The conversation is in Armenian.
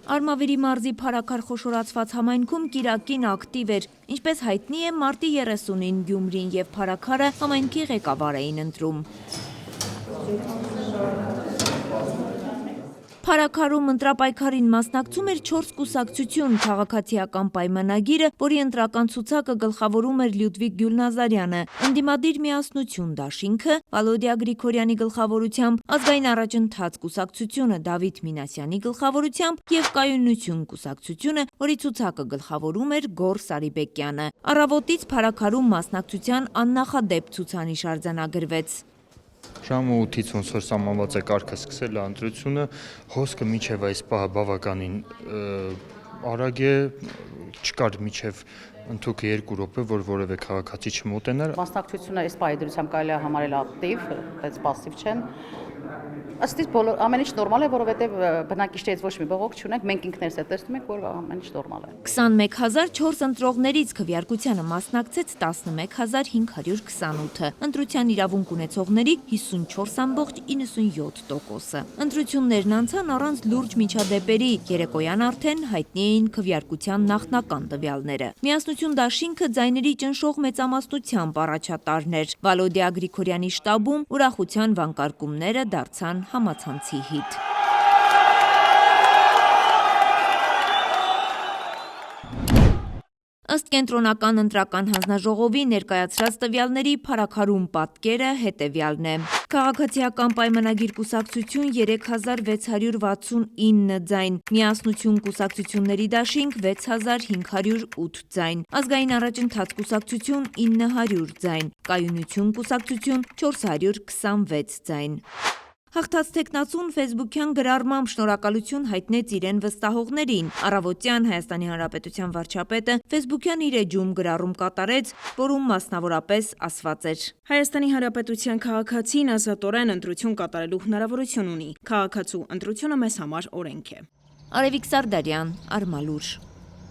Արմավիրի մարզի Փարաքար խոշորացված համայնքում կիրակին ակտիվ էր, ինչպես հայտնի է մարտի 30-ին Գյումրին և Փարաքարը համայնքի ղեկավար էին ընտրում։ Փարաքարում ընտրապայքարին մասնակցում էր 4 կուսակցություն, քաղաքացիական պայմանագիրը, որի ընտրական ցուցակը գլխավորում էր Լյուդվիգ Գյուլնազարյանը, ընդդիմադիր միասնություն դաշինքը, Վալոդիա Գրիգորյանի գլխավորությամբ, ազգային առաջընթաց կուսակցությունը Դավիթ Մինասյանի գլխավորությամբ և Կայունություն կուսակցությունը, որի ցուցակը գլխավորում էր Գոռ Սարիբեկյանը։ Առավոտից Փարաքարում մասնակցության աննախադեպ ցուցանիշ արձանագրվեց։ Ժամը 8-ից ոնց որ սահմանված է կարգը սկսել է ընտրությունը, հոսքը մինչև այս պահը բավականին արագ է, չկար մինչև ընդհուպ 2 րոպե, որ որևէ քաղաքացի չմոտենար։ Մասնակցությունը այս պահի դրությամբ կարելի է համարել ակտիվ, բայց պասիվ չեն։ Ըստ իս ամեն ինչ նորմալ է, որովհետև բնակիչներից ոչ մի բողոք չունենք, մենք ինքներս էլ տեսնում ենք, որ ամեն ինչ նորմալ է։ 21004 ընտրողներից քվեարկությանը մասնակցեց 11528-ը, ընտրության իրավունք ունեցողների 54.97%-ը։ Ընտրություններն անցան առանց լուրջ միջադեպերի, երեկոյան արդեն հայտնի էին քվեարկության նախնական տվյալները։ Միասնություն դաշինքը ձայների ճնշող մեծամասնությամբ առաջատարն էր։ Վալոդիա Գրիգորյանի շտաբում ուրախության վանկարկումները դարձան համացանցի հիթ։ Ըստ կենտրոնական ընտրական հանձնաժողովի ներկայացրած տվյալների Փարաքարում պատկերը հետևյալն է։ Քաղաքացիական պայմանագիր կուսակցություն 3669 ձայն, միասնություն կուսակցությունների դաշինք 6508 ձայն, ազգային առաջընթաց կուսակցություն 900 ձայն, Կայունություն կուսակցություն 426 ձայն։ Հաղթած թեկնածուն ֆեյսբուքյան գրառմամբ շնորհակալություն հայտնեց իրեն վստահողներին։ Առավոտյան Հայաստանի Հանրապետության վարչապետը ֆեյսբուքյան իր էջում գրառում կատարեց, որում մասնավորապես ասված էր. Հայաստանի Հանրապետության քաղաքացին ազատորեն ընտրություն կատարելու հնարավորություն ունի։ Քաղաքացու ընտրությունը մեզ համար օրենք է։ Արևիկ Սարդարյան, Արմալուր։